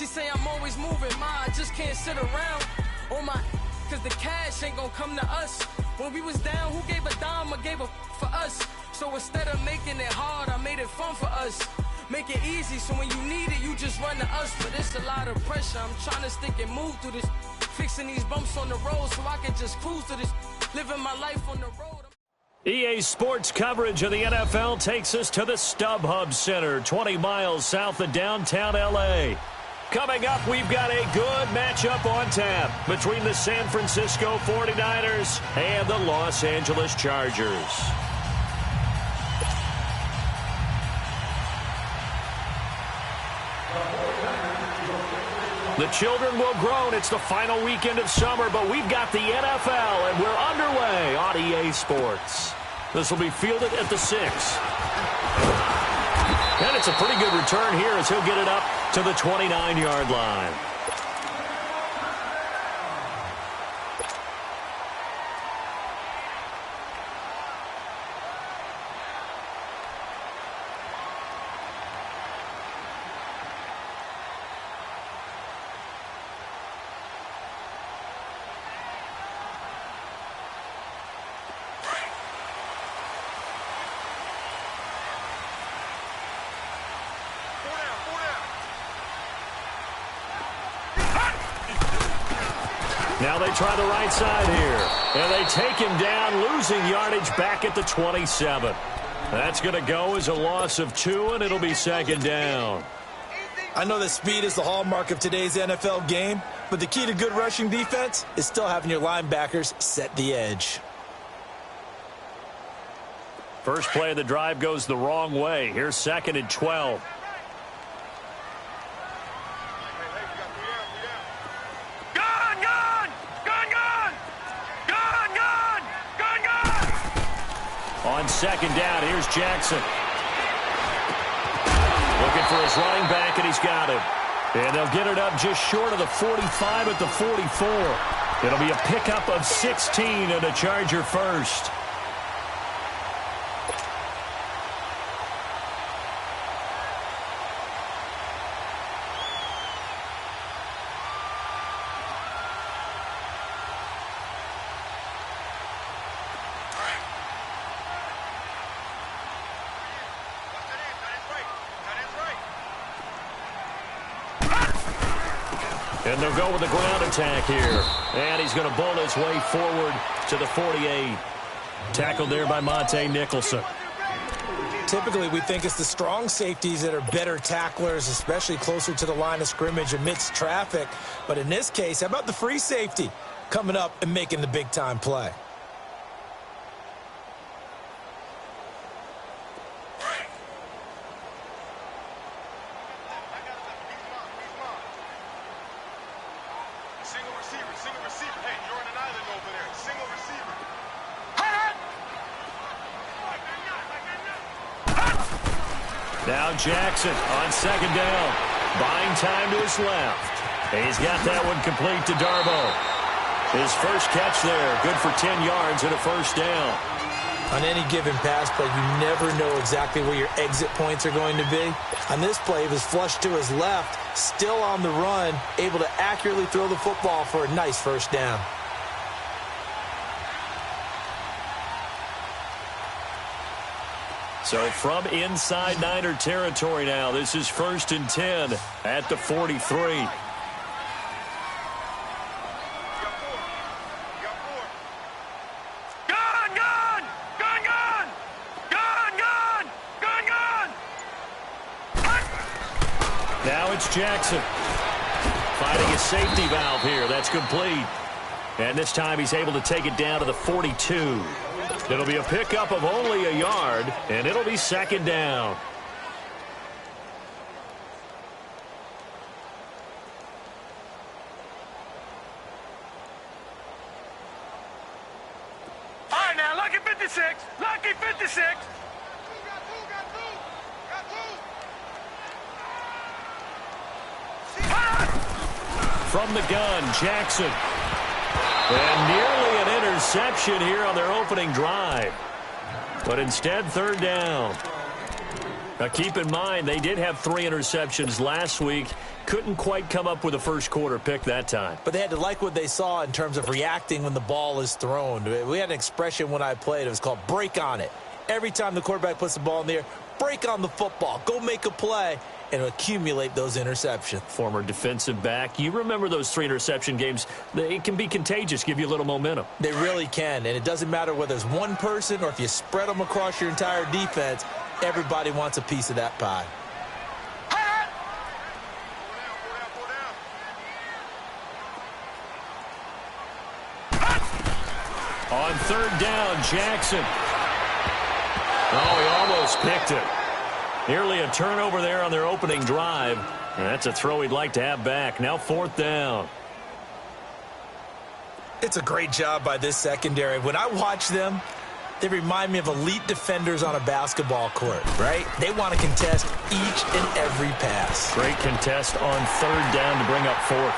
She say I'm always moving, I just can't sit around on my, cause the cash ain't gonna come to us. When we was down, who gave a dime or gave a for us? So instead of making it hard, I made it fun for us. Make it easy, so when you need it, you just run to us. But it's a lot of pressure, I'm trying to stick and move through this. Fixing these bumps on the road so I can just cruise to this. Living my life on the road. EA Sports coverage of the NFL takes us to the StubHub Center, 20 miles south of downtown L.A. Coming up, we've got a good matchup on tap between the San Francisco 49ers and the Los Angeles Chargers. The children will groan. It's the final weekend of summer, but we've got the NFL, and we're underway on EA Sports. This will be fielded at the 6. And it's a pretty good return here as he'll get it up to the 29-yard line. Now they try the right side here. And they take him down, losing yardage back at the 27. That's going to go as a loss of 2, and it'll be second down. I know that speed is the hallmark of today's NFL game, but the key to good rushing defense is still having your linebackers set the edge. First play of the drive goes the wrong way. Here's second and 12. On second down, here's Jackson. Looking for his running back, and he's got him. And they'll get it up just short of the 45 at the 44. It'll be a pickup of 16 and a Charger first. And they'll go with the ground attack here. And he's going to bowl his way forward to the 48. Tackled there by Monte Nicholson. Typically, we think it's the strong safeties that are better tacklers, especially closer to the line of scrimmage amidst traffic. But in this case, how about the free safety coming up and making the big-time play? Now Jackson on second down. Buying time to his left. He's got that one complete to Darboh. His first catch there. Good for 10 yards and a first down. On any given pass play, you never know exactly where your exit points are going to be. On this play, it was flushed to his left, still on the run, able to accurately throw the football for a nice first down. So from inside Niner territory now, this is 1st and 10 at the 43. Now it's Jackson finding a safety valve here. That's complete. And this time he's able to take it down to the 42. It'll be a pickup of only a yard, and it'll be second down. All right, now, lucky 56. Lucky 56. From the gun, Jackson. And nearly an interception here on their opening drive. But instead, third down. Now keep in mind, they did have 3 interceptions last week. Couldn't quite come up with a first quarter pick that time. But they had to like what they saw in terms of reacting when the ball is thrown. We had an expression when I played. It was called break on it. Every time the quarterback puts the ball in the air, break on the football. Go make a play and accumulate those interceptions. Former defensive back. You remember those 3 interception games. It can be contagious, give you a little momentum. They really can, and it doesn't matter whether it's one person or if you spread them across your entire defense. Everybody wants a piece of that pie. On 3rd down, Jackson. Oh, he almost picked it. Nearly a turnover there on their opening drive. And that's a throw he'd like to have back. Now 4th down. It's a great job by this secondary. When I watch them, they remind me of elite defenders on a basketball court, right? They want to contest each and every pass. Great contest on 3rd down to bring up 4th.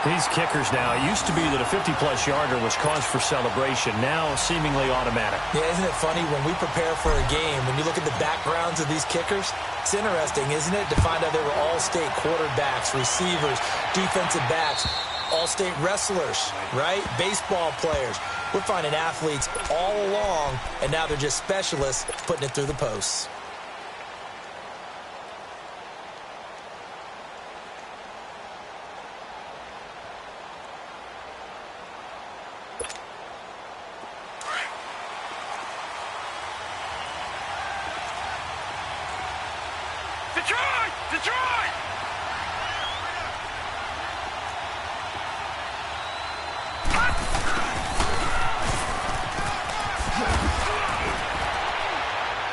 These kickers now, it used to be that a 50-plus yarder was cause for celebration. Now seemingly automatic. Yeah, isn't it funny when we prepare for a game, when you look at the backgrounds of these kickers, it's interesting, isn't it, to find out they were all-state quarterbacks, receivers, defensive backs, all-state wrestlers, right? Baseball players. We're finding athletes all along, and now they're just specialists putting it through the posts. Detroit! Detroit!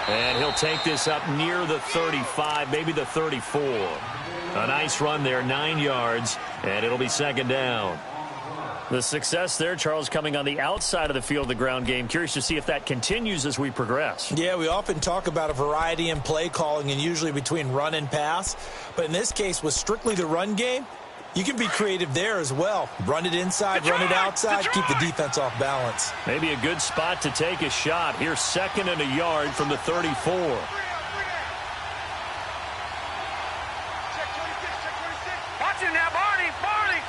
And he'll take this up near the 35, maybe the 34. A nice run there, 9 yards, and it'll be 2nd down. The success there, Charles, coming on the outside of the field, the ground game. Curious to see if that continues as we progress. Yeah, we often talk about a variety in play calling and usually between run and pass. But in this case, with strictly the run game, you can be creative there as well. Run it inside, run it outside, keep the defense off balance. Maybe a good spot to take a shot. Here's 2nd and a yard from the 34. Watch it now, Barney! Barney!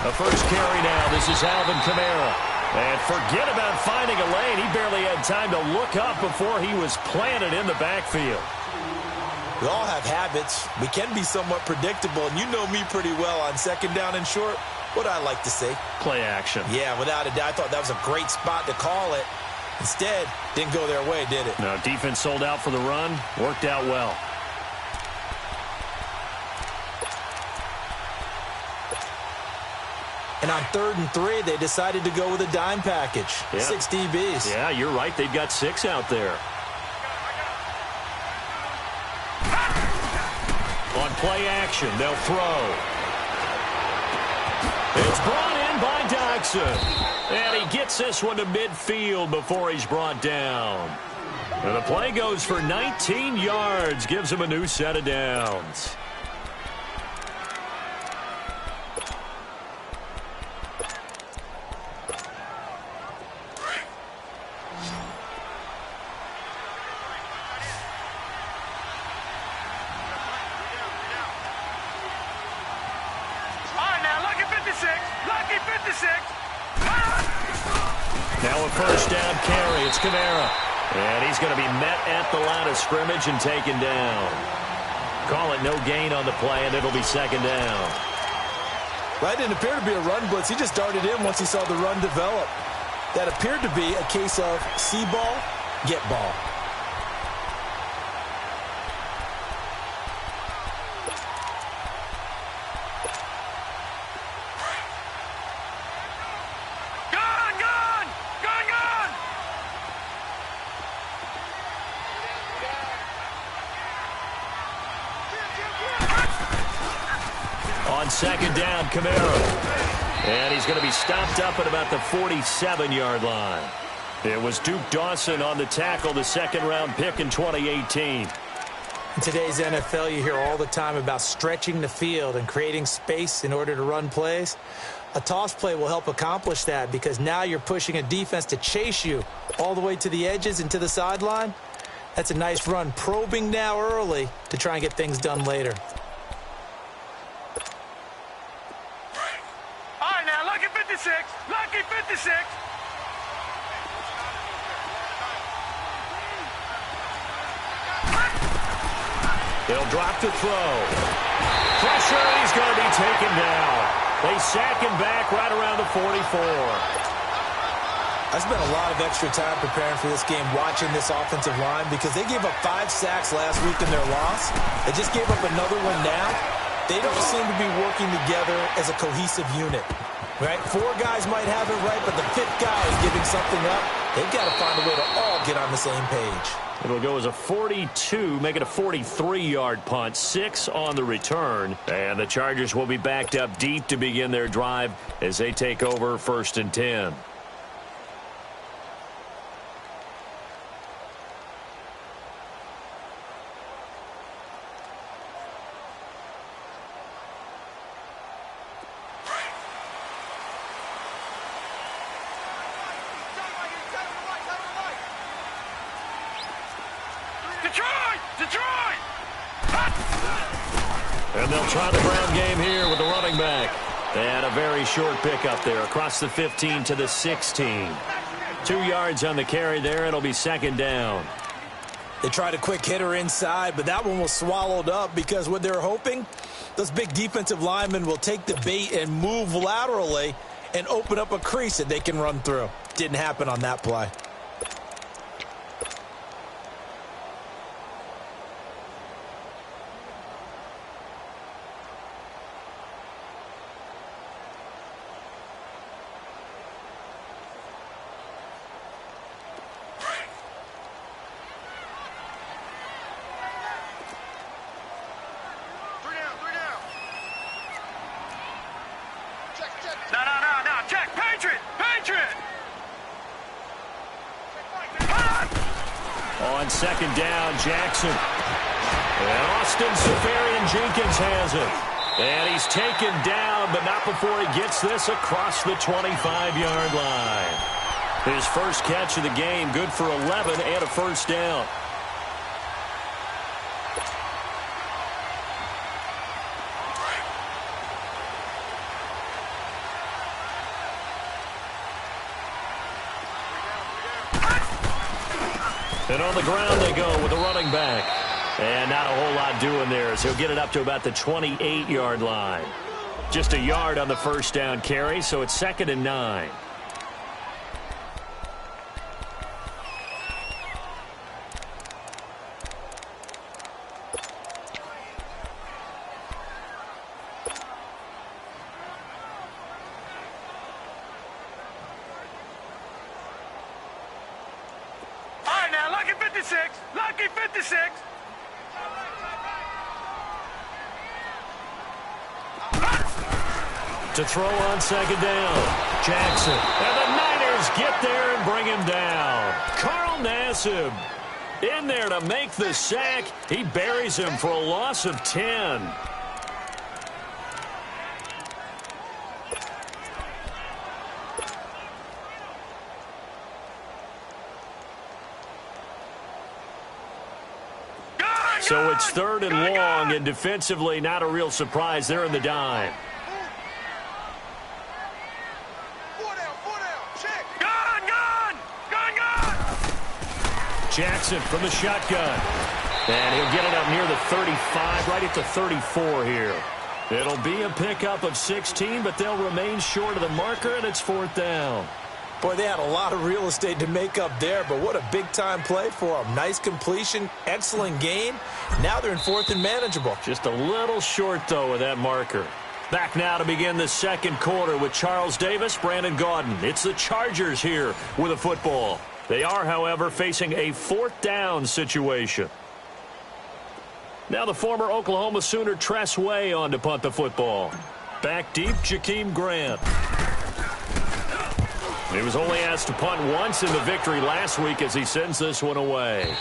The first carry now. This is Alvin Kamara. And forget about finding a lane. He barely had time to look up before he was planted in the backfield. We all have habits. We can be somewhat predictable, and you know me pretty well on 2nd down and short. What I like to say? Play action. Yeah, without a doubt. I thought that was a great spot to call it. Instead, didn't go their way, did it? No, defense sold out for the run. Worked out well. And on 3rd and 3, they decided to go with a dime package. Yeah. 6 DBs. Yeah, you're right. They've got 6 out there. On play action, they'll throw. It's brought in by Dodson. And he gets this one to midfield before he's brought down. And the play goes for 19 yards. Gives him a new set of downs. Lucky 56. Now a first down carry. It's Kamara. And he's going to be met at the line of scrimmage and taken down. Call it no gain on the play, and it'll be 2nd down. That didn't appear to be a run blitz. He just darted in once he saw the run develop. That appeared to be a case of see ball, get ball. On 2nd down, Kamara. And he's going to be stopped up at about the 47-yard line. It was Duke Dawson on the tackle, the 2nd-round pick in 2018. In today's NFL, you hear all the time about stretching the field and creating space in order to run plays. A toss play will help accomplish that because now you're pushing a defense to chase you all the way to the edges and to the sideline. That's a nice run, probing now early to try and get things done later. All right, now, lucky 56. Lucky 56. They'll drop to throw. Pressure, he's going to be taken down. They sack him back right around the 44. I spent a lot of extra time preparing for this game watching this offensive line because they gave up 5 sacks last week in their loss. They just gave up another one now. They don't seem to be working together as a cohesive unit. Right? 4 guys might have it right, but the 5th guy is giving something up. They've got to find a way to all get on the same page. It'll go as a 42, make it a 43-yard punt, 6 on the return. And the Chargers will be backed up deep to begin their drive as they take over 1st and 10. Detroit! And they'll try the ground game here with the running back. And a very short pickup there across the 15 to the 16. 2 yards on the carry there. It'll be 2nd down. They tried a quick hitter inside, but that one was swallowed up because what they're hoping, those big defensive linemen will take the bait and move laterally and open up a crease that they can run through. Didn't happen on that play. No. Check. Patriot. On 2nd down, Jackson. And Austin Seferian-Jenkins has it. And he's taken down, but not before he gets this across the 25-yard line. His first catch of the game, good for 11 and a 1st down. And on the ground they go with the running back. And not a whole lot doing there as he'll get it up to about the 28-yard line. Just a yard on the 1st down carry, so it's 2nd and 9. Lucky 56. To throw on 2nd down. Jackson. And the Niners get there and bring him down. Carl Nassib in there to make the sack. He buries him for a loss of 10. So it's 3rd and long, and defensively not a real surprise. They're in the dime. Jackson from the shotgun. And he'll get it up near the 35, right at the 34 here. It'll be a pickup of 16, but they'll remain short of the marker, and it's 4th down. Boy, they had a lot of real estate to make up there, but what a big-time play for them. Nice completion, excellent gain. Now they're in 4th and manageable. Just a little short, though, of that marker. Back now to begin the 2nd quarter with Charles Davis, Brandon Gaudin. It's the Chargers here with a football. They are, however, facing a 4th down situation. Now the former Oklahoma Sooner Tress Way on to punt the football. Back deep, Jakeem Grant. He was only asked to punt once in the victory last week as he sends this one away.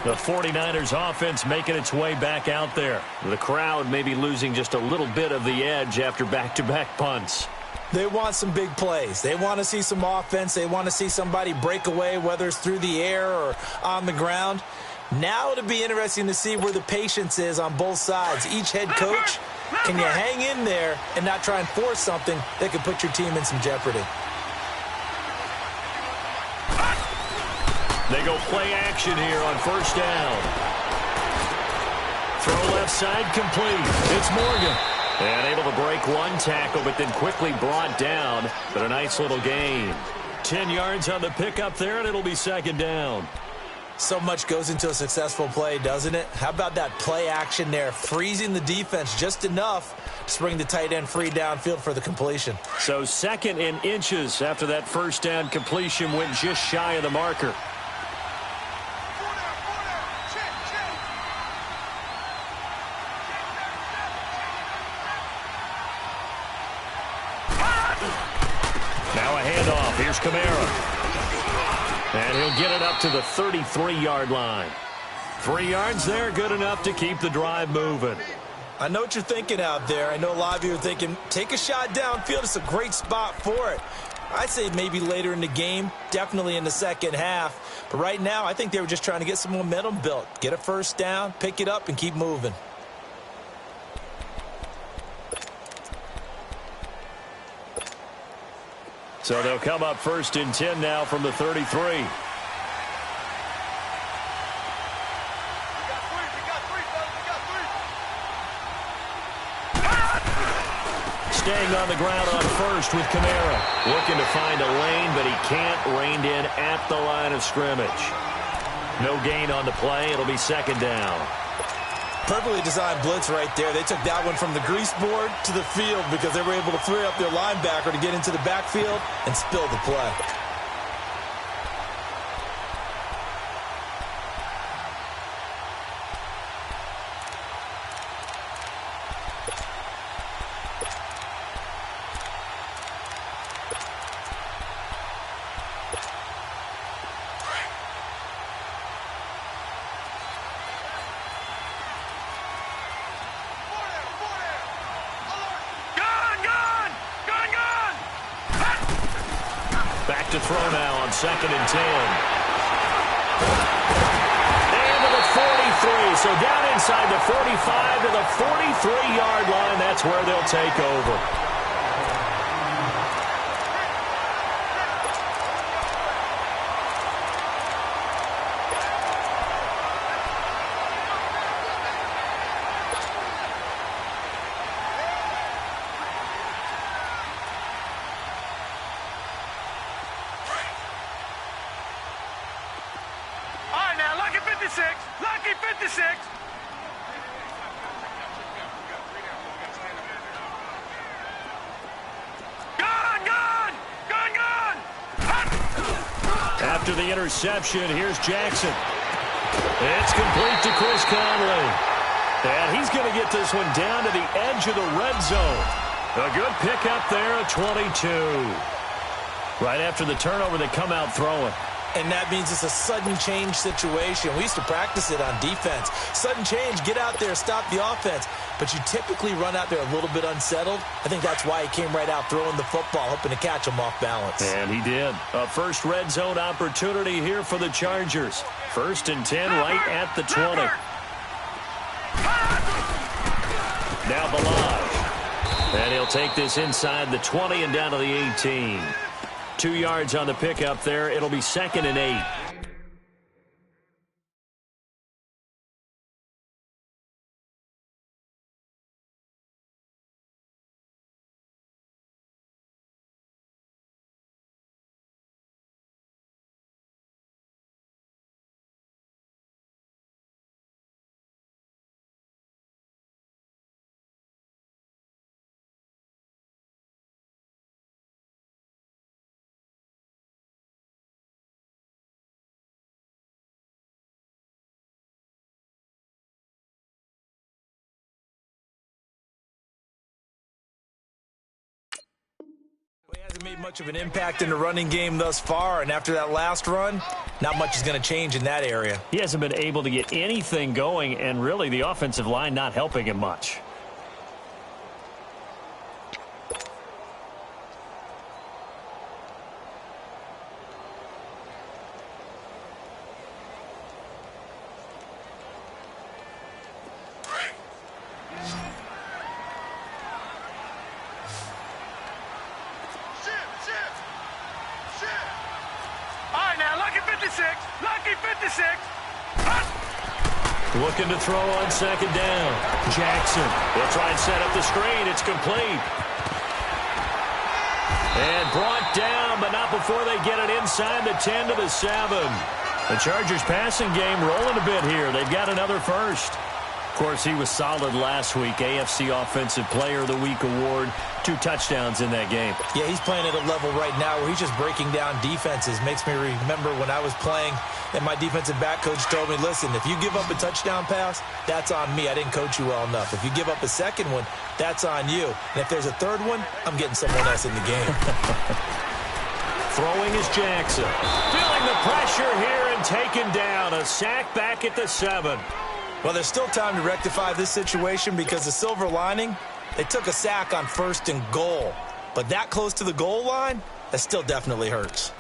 The 49ers offense making its way back out there. The crowd may be losing just a little bit of the edge after back-to-back punts. They want some big plays. They want to see some offense. They want to see somebody break away, whether it's through the air or on the ground. Now it'll be interesting to see where the patience is on both sides. Each head coach, can you hang in there and not try and force something that could put your team in some jeopardy? They go play action here on first down. Throw left side complete. It's Morgan. And able to break one tackle, but then quickly brought down. But a nice little gain. 10 yards on the pickup there, and it'll be second down. So much goes into a successful play, doesn't it? How about that play action there? Freezing the defense just enough to bring the tight end free downfield for the completion. So second in inches after that first down completion went just shy of the marker. Now a handoff. Here's Kamara. And he'll get it up to the 33-yard line. 3 yards there, good enough to keep the drive moving. I know what you're thinking out there. I know a lot of you are thinking, take a shot downfield. It's a great spot for it. I'd say maybe later in the game, definitely in the second half. But right now, I think they were just trying to get some momentum built. Get a first down, pick it up, and keep moving. So they'll come up first and 10 now from the 33. Staying on the ground on first with Kamara. Looking to find a lane, but he can't. Reined in at the line of scrimmage. No gain on the play. It'll be second down. Perfectly designed blitz right there. They took that one from the grease board to the field because they were able to free up their linebacker to get into the backfield and spill the play. To throw now on second and 10. And to the 43. So down inside the 45 to the 43-yard line. That's where they'll take over. Lucky 56. Gone. After the interception, here's Jackson. It's complete to Chris Conley. And he's going to get this one down to the edge of the red zone. A good pickup there at 22. Right after the turnover, they come out throwing. And that means it's a sudden change situation. We used to practice it on defense. Sudden change, get out there, stop the offense. But you typically run out there a little bit unsettled. I think that's why he came right out throwing the football, hoping to catch him off balance. And he did. A first red zone opportunity here for the Chargers. First and 10 right at the 20. Now Ballage. And he'll take this inside the 20 and down to the 18. 2 yards on the pickup there. It'll be second and 8. He hasn't made much of an impact in the running game thus far, and after that last run, not much is going to change in that area. He hasn't been able to get anything going, and really the offensive line not helping him much. Looking to throw on second down. Jackson will try and set up the screen. It's complete. And brought down, but not before they get it inside the 10 to the 7. The Chargers passing game rolling a bit here. They've got another first. Of course, he was solid last week. AFC Offensive Player of the Week award. 2 touchdowns in that game. Yeah, he's playing at a level right now where he's just breaking down defenses. Makes me remember when I was playing and my defensive back coach told me, listen, if you give up a touchdown pass, that's on me. I didn't coach you well enough. If you give up a second one, that's on you. And if there's a third one, I'm getting someone else in the game. Throwing is Jackson. Feeling the pressure here and taken down. A sack back at the 7. Well, there's still time to rectify this situation because the silver lining, they took a sack on 1st and goal. But that close to the goal line, that still definitely hurts.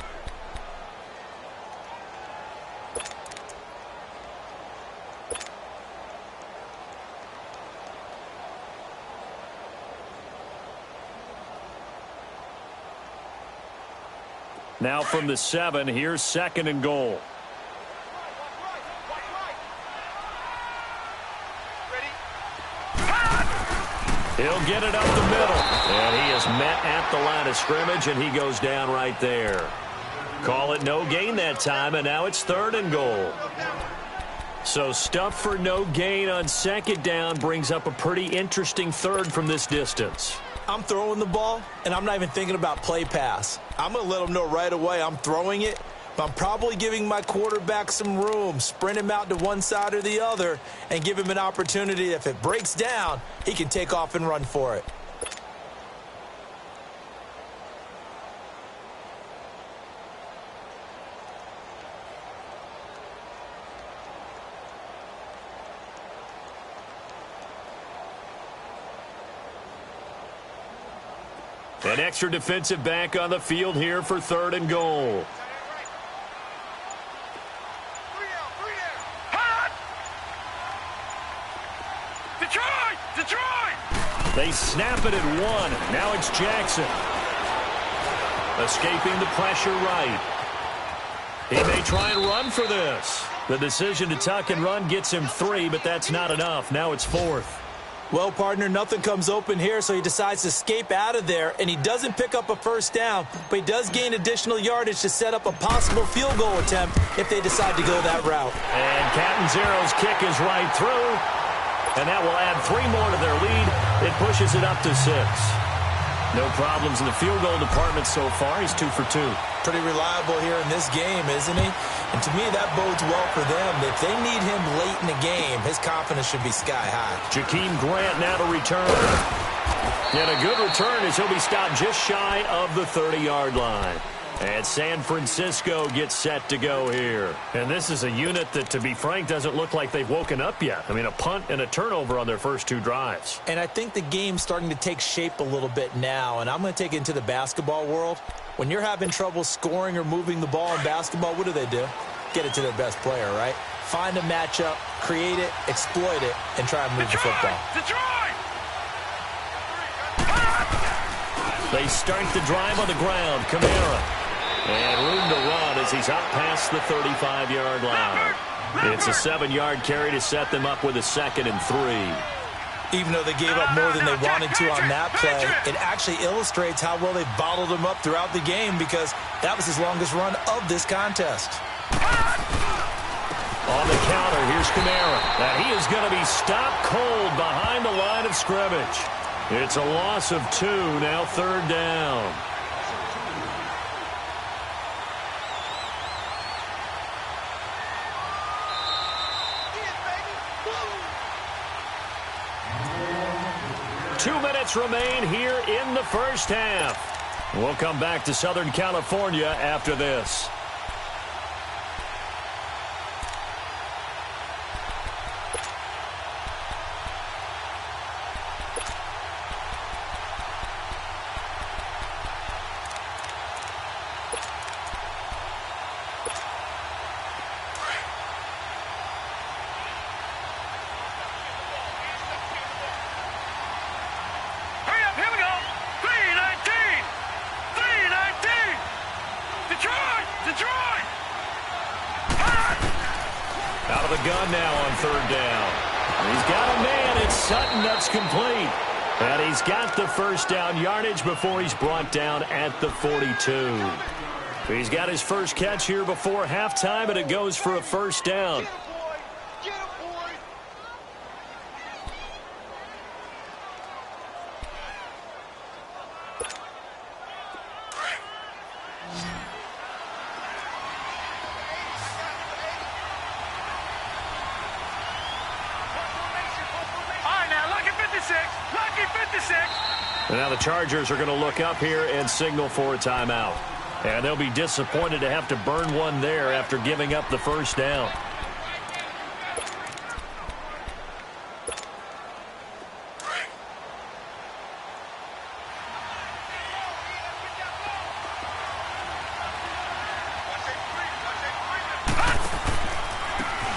Now from the 7, here's 2nd and goal. He'll get it up the middle. And he is met at the line of scrimmage, and he goes down right there. Call it no gain that time, and now it's 3rd and goal. So stuff for no gain on 2nd down brings up a pretty interesting 3rd from this distance. I'm throwing the ball, and I'm not even thinking about play pass. I'm going to let them know right away I'm throwing it, but I'm probably giving my quarterback some room, sprint him out to one side or the other, and give him an opportunity. If it breaks down, he can take off and run for it. An extra defensive back on the field here for 3rd and goal. Detroit! They snap it at 1. Now it's Jackson. Escaping the pressure right. He may try and run for this. The decision to tuck and run gets him 3, but that's not enough. Now it's 4th. Well, partner, nothing comes open here, so he decides to escape out of there, and he doesn't pick up a 1st down, but he does gain additional yardage to set up a possible field goal attempt if they decide to go that route. And Catanzaro's kick is right through, and that will add 3 more to their lead. It pushes it up to 6. No problems in the field goal department so far. He's 2 for 2. Pretty reliable here in this game, isn't he? And to me, that bodes well for them. If they need him late in the game, his confidence should be sky high. Jakeem Grant now to return. And a good return as he'll be stopped just shy of the 30-yard line. And San Francisco gets set to go here. And this is a unit that, to be frank, doesn't look like they've woken up yet. I mean, a punt and a turnover on their first 2 drives. And I think the game's starting to take shape a little bit now. And I'm going to take it into the basketball world. When you're having trouble scoring or moving the ball in basketball, what do? Get it to their best player, right? Find a matchup, create it, exploit it, and try and move the football. Detroit! They start the drive on the ground. Kamara. And room to run as he's up past the 35-yard line. It's a 7-yard carry to set them up with a 2nd and 3. Even though they gave up more than they wanted to on that play, it actually illustrates how well they bottled them up throughout the game because that was his longest run of this contest. On the counter, here's Kamara. And he is going to be stopped cold behind the line of scrimmage. It's a loss of 2, now 3rd down. Two minutes remain here in the first half. We'll come back to Southern California after this. Here we go. 3:19. 3:19. Detroit! run now on third down. He's got a man. It's Sutton. That's complete. And he's got the first down yardage before he's brought down at the 42. He's got his first catch here before halftime, and it goes for a first down. And now the Chargers are going to look up here and signal for a timeout. And they'll be disappointed to have to burn one there after giving up the first down.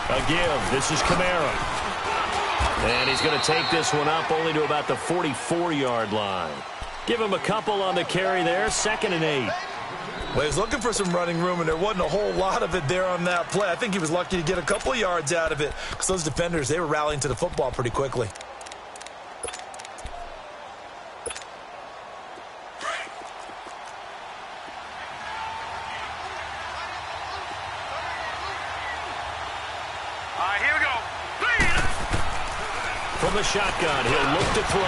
A give. This is Kamara. And he's going to take this one up only to about the 44-yard line. Give him a couple on the carry there. 2nd and 8. Well, he was looking for some running room, and there wasn't a whole lot of it there on that play. I think he was lucky to get a couple yards out of it because those defenders, they were rallying to the football pretty quickly. From the shotgun, he'll look to throw.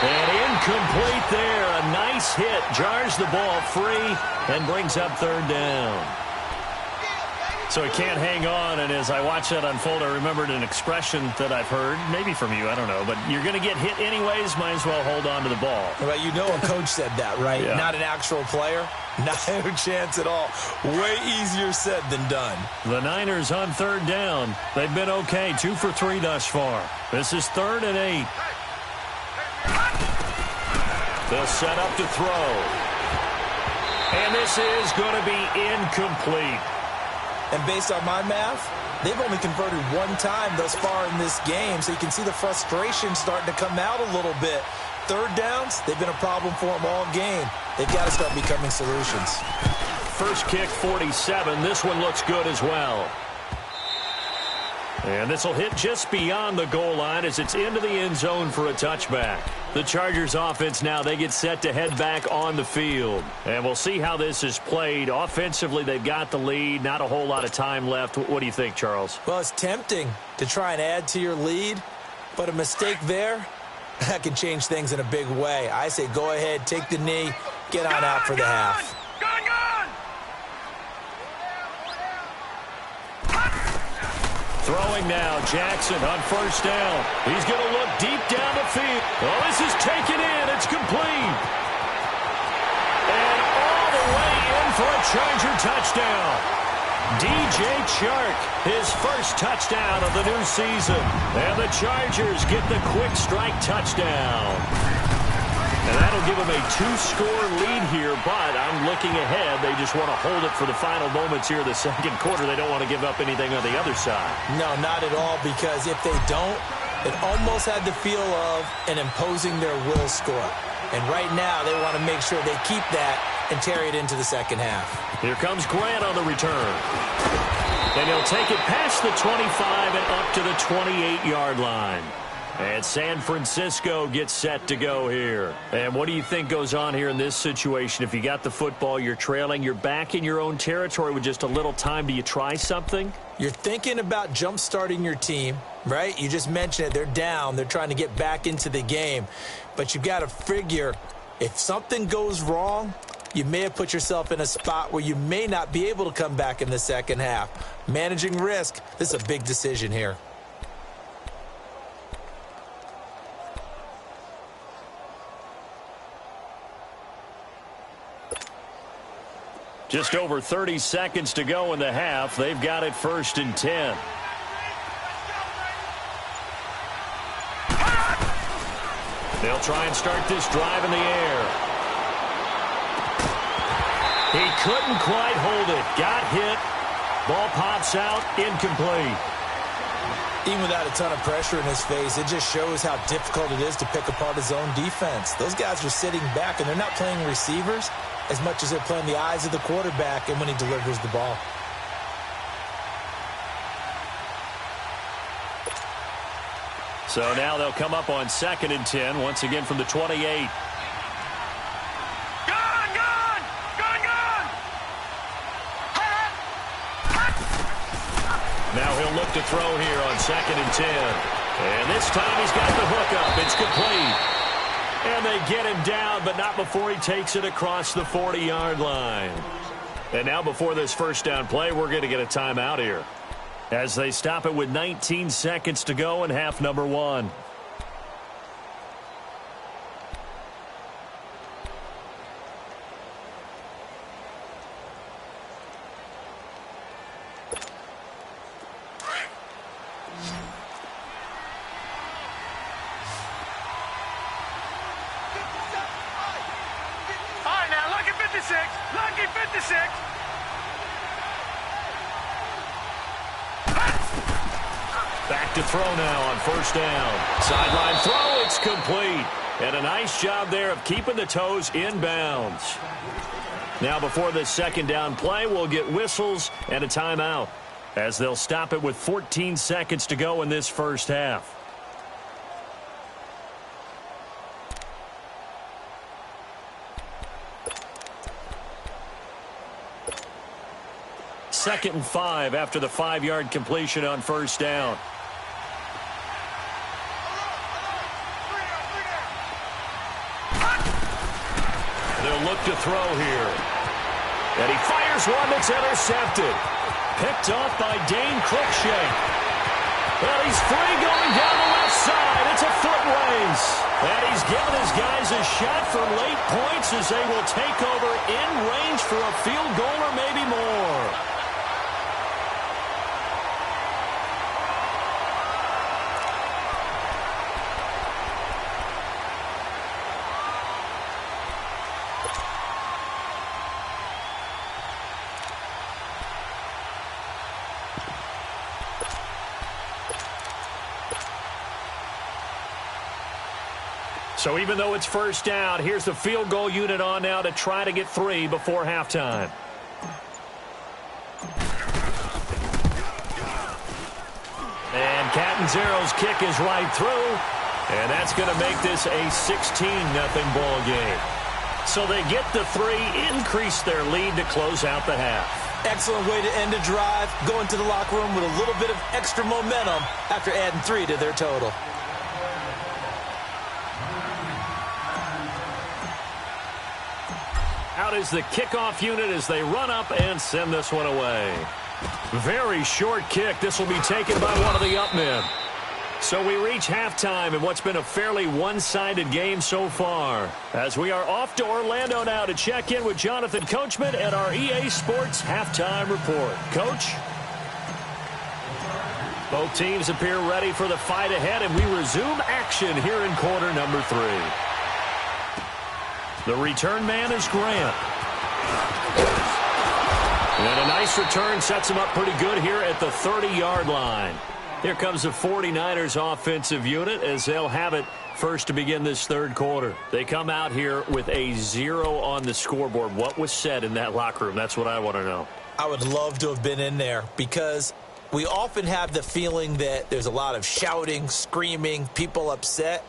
And incomplete there. A nice hit. Jars the ball free and brings up third down. So he can't hang on, and as I watch that unfold, I remembered an expression that I've heard, maybe from you, I don't know, but you're going to get hit anyways, might as well hold on to the ball. Well, you know a coach said that, right? Yeah. Not an actual player. Not a chance at all. Way easier said than done. The Niners on third down. They've been okay, 2 for 3 thus far. This is 3rd and 8. They'll set up to throw. And this is going to be incomplete. And based on my math, they've only converted one time thus far in this game, so you can see the frustration starting to come out a little bit. Third downs, they've been a problem for them all game. They've got to start becoming solutions. First kick, 47. This one looks good as well. And this will hit just beyond the goal line as it's into the end zone for a touchback. The Chargers offense now, they get set to head back on the field. And we'll see how this is played. Offensively, they've got the lead. Not a whole lot of time left. What do you think, Charles? Well, it's tempting to try and add to your lead, but a mistake there, that can change things in a big way. I say go ahead, take the knee, get on out for the half. Throwing now, Jackson on first down. He's going to look deep down the field. Oh, this is taken in. It's complete. And all the way in for a Charger touchdown. DJ Chark, his first touchdown of the new season. And the Chargers get the quick strike touchdown. And that'll give them a 2-score lead here, but I'm looking ahead. They just want to hold it for the final moments here of the second quarter. They don't want to give up anything on the other side. No, not at all, because if they don't, it almost had the feel of an imposing their will score. And right now, they want to make sure they keep that and carry it into the second half. Here comes Grant on the return. And he'll take it past the 25 and up to the 28-yard line. And San Francisco gets set to go here. And what do you think goes on here in this situation? If you got the football, you're trailing, you're back in your own territory with just a little time. Do you try something? You're thinking about jump-starting your team, right? You just mentioned it. They're down. They're trying to get back into the game. But you've got to figure if something goes wrong, you may have put yourself in a spot where you may not be able to come back in the second half. Managing risk, this is a big decision here. Just over 30 seconds to go in the half. They've got it 1st and 10. They'll try and start this drive in the air. He couldn't quite hold it. Got hit. Ball pops out. Incomplete. Even without a ton of pressure in his face, it just shows how difficult it is to pick apart his own defense. Those guys are sitting back, and they're not playing receivers as much as they're playing the eyes of the quarterback and when he delivers the ball. So now they'll come up on 2nd and 10, once again from the 28. Now he'll look to throw here on 2nd and 10. And this time he's got the hook up. It's complete. And they get him down, but not before he takes it across the 40-yard line. And now before this first down play, we're going to get a timeout here, as they stop it with 19 seconds to go in half number 1. Lucky 56. Back to throw now on first down. Sideline throw, it's complete. And a nice job there of keeping the toes in bounds. Now before this second down play, we'll get whistles and a timeout, as they'll stop it with 14 seconds to go in this first half. Second and 5 after the 5-yard completion on first down. They'll look to throw here. And he fires one that's intercepted. Picked off by Dane Cruikshank. Well, he's free going down the left side. It's a foot race. And he's given his guys a shot for late points as they will take over in range for a field goal or maybe more. So even though it's first down, here's the field goal unit on now to try to get 3 before halftime. And Catanzaro's kick is right through. And that's going to make this a 16-0 ball game. So they get the 3, increase their lead to close out the half. Excellent way to end a drive. Go into the locker room with a little bit of extra momentum after adding 3 to their total. Out is the kickoff unit as they run up and send this one away. Very short kick. This will be taken by one of the up men. So we reach halftime in what's been a fairly one-sided game so far, as we are off to Orlando now to check in with Jonathan Coachman at our EA Sports Halftime Report. Coach? Both teams appear ready for the fight ahead, and we resume action here in quarter number 3. The return man is Grant. And a nice return sets him up pretty good here at the 30-yard line. Here comes the 49ers offensive unit as they'll have it first to begin this third quarter. They come out here with a 0 on the scoreboard. What was said in that locker room? That's what I want to know. I would love to have been in there, because we often have the feeling that there's a lot of shouting, screaming, people upset.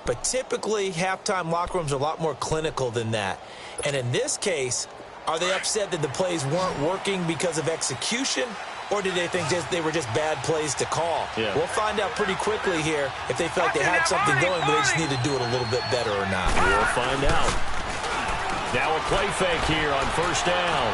But typically, halftime locker rooms are a lot more clinical than that. And in this case, are they upset that the plays weren't working because of execution, or did they think they were just bad plays to call? Yeah. We'll find out pretty quickly here if they felt they had something going, but they just need to do it a little bit better or not. We'll find out. Now a play fake here on first down.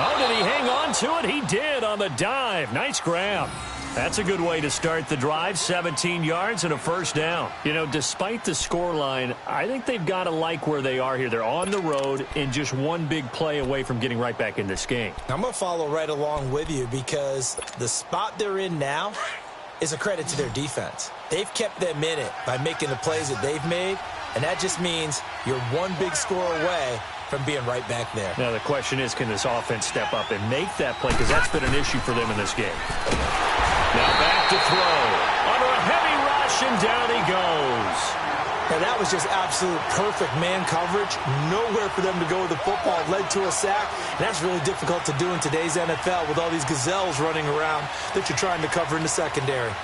Oh, did he hang on to it? He did on the dive. Nice grab. That's a good way to start the drive. 17 yards and a first down. You know, despite the scoreline, I think they've got to like where they are here. They're on the road and just one big play away from getting right back in this game. I'm going to follow right along with you, because the spot they're in now is a credit to their defense. They've kept them in it by making the plays that they've made, and that just means you're one big score away from being right back there. Now the question is, can this offense step up and make that play? Because that's been an issue for them in this game. Now back to throw. Under a heavy rush, and down he goes. Now that was just absolute perfect man coverage. Nowhere for them to go with the football. Led to a sack. And that's really difficult to do in today's NFL with all these gazelles running around that you're trying to cover in the secondary.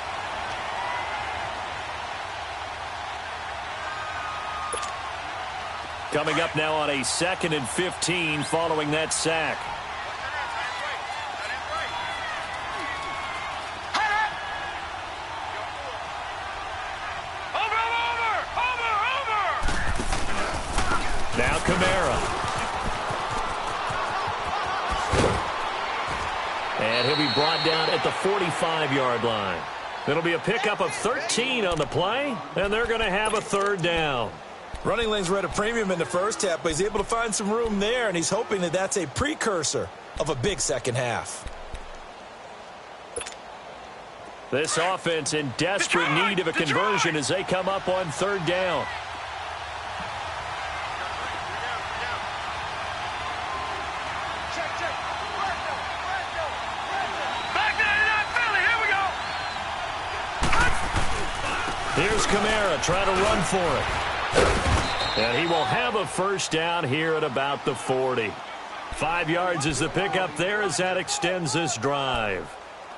Coming up now on a 2nd and 15 following that sack. Now Kamara. And he'll be brought down at the 45-yard line. It'll be a pickup of 13 on the play, and they're going to have a 3rd down. Running lanes were at a premium in the first half, but he's able to find some room there, and he's hoping that that's a precursor of a big second half. This offense in desperate need of a conversion as they come up on 3rd down. Here's Kamara trying to run for it. And he will have a 1st down here at about the 40. 5 yards is the pickup there as that extends this drive.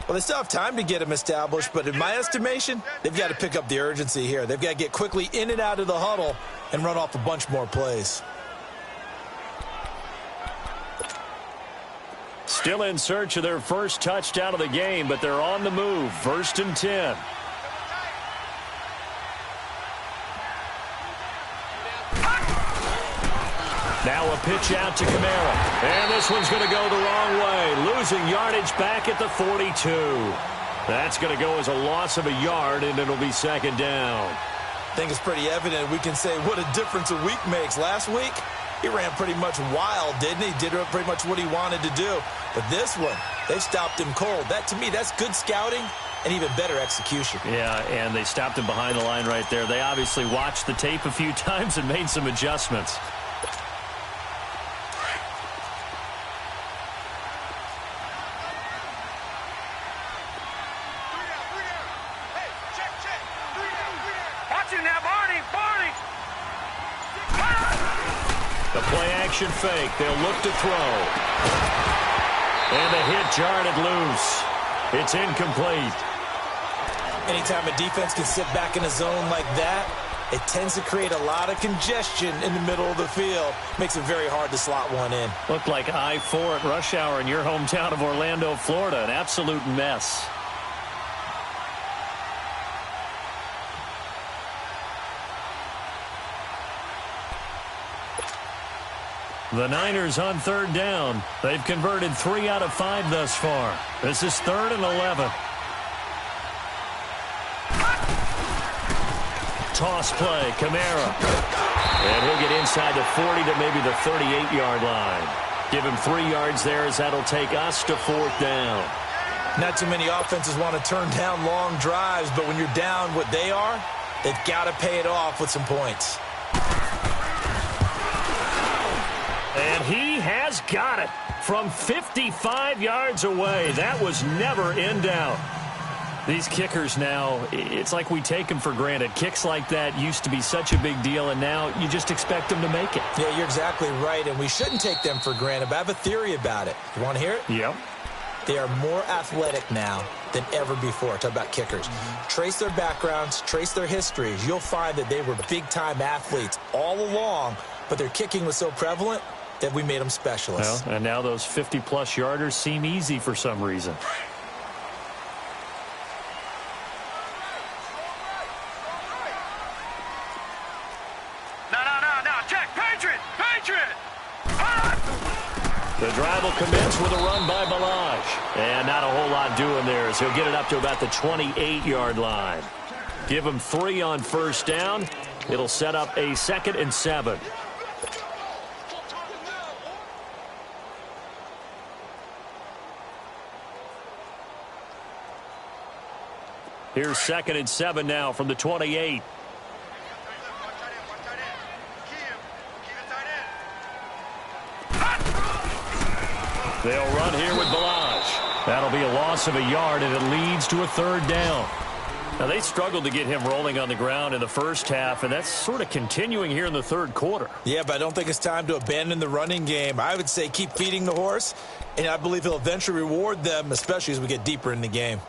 Well, they still have time to get him established, but in my estimation, they've got to pick up the urgency here. They've got to get quickly in and out of the huddle and run off a bunch more plays. Still in search of their first touchdown of the game, but they're on the move. 1st and 10. Now a pitch out to Kamara. And this one's going to go the wrong way. Losing yardage back at the 42. That's going to go as a loss of a yard, and it'll be 2nd down. I think it's pretty evident. We can say what a difference a week makes. Last week, he ran pretty much wild, didn't he? Did pretty much what he wanted to do. But this one, they stopped him cold. That, to me, that's good scouting and even better execution. Yeah, and they stopped him behind the line right there. They obviously watched the tape a few times and made some adjustments. The play-action fake. They'll look to throw. And the hit jarred it loose. It's incomplete. Anytime a defense can sit back in a zone like that, it tends to create a lot of congestion in the middle of the field. Makes it very hard to slot one in. Looked like I-4 at rush hour in your hometown of Orlando, Florida. An absolute mess. The Niners on 3rd down. They've converted 3 out of 5 thus far. This is 3rd and 11. Toss play, Kamara. And he'll get inside the 40 to maybe the 38-yard line. Give him 3 yards there as that'll take us to 4th down. Not too many offenses want to turn down long drives, but when you're down what they are, they've got to pay it off with some points. And he has got it from 55 yards away. That was never in doubt. These kickers now, it's like we take them for granted. Kicks like that used to be such a big deal, and now you just expect them to make it. Yeah, you're exactly right, and we shouldn't take them for granted, but I have a theory about it. You want to hear it? Yep. They are more athletic now than ever before. Talk about kickers. Trace their backgrounds, trace their histories. You'll find that they were big-time athletes all along, but their kicking was so prevalent that we made them specialists. Well, and now those 50-plus yarders seem easy for some reason. No, check, Patriot! The drive will commence with a run by Ballage. And not a whole lot doing there as he'll get it up to about the 28-yard line. Give him 3 on 1st down. It'll set up a 2nd and 7. Here's 2nd and 7 now from the 28. They'll run here with Ballage. That'll be a loss of a yard, and it leads to a 3rd down. Now, they struggled to get him rolling on the ground in the first half, and that's sort of continuing here in the 3rd quarter. Yeah, but I don't think it's time to abandon the running game. I would say keep feeding the horse, and I believe he'll eventually reward them, especially as we get deeper in the game.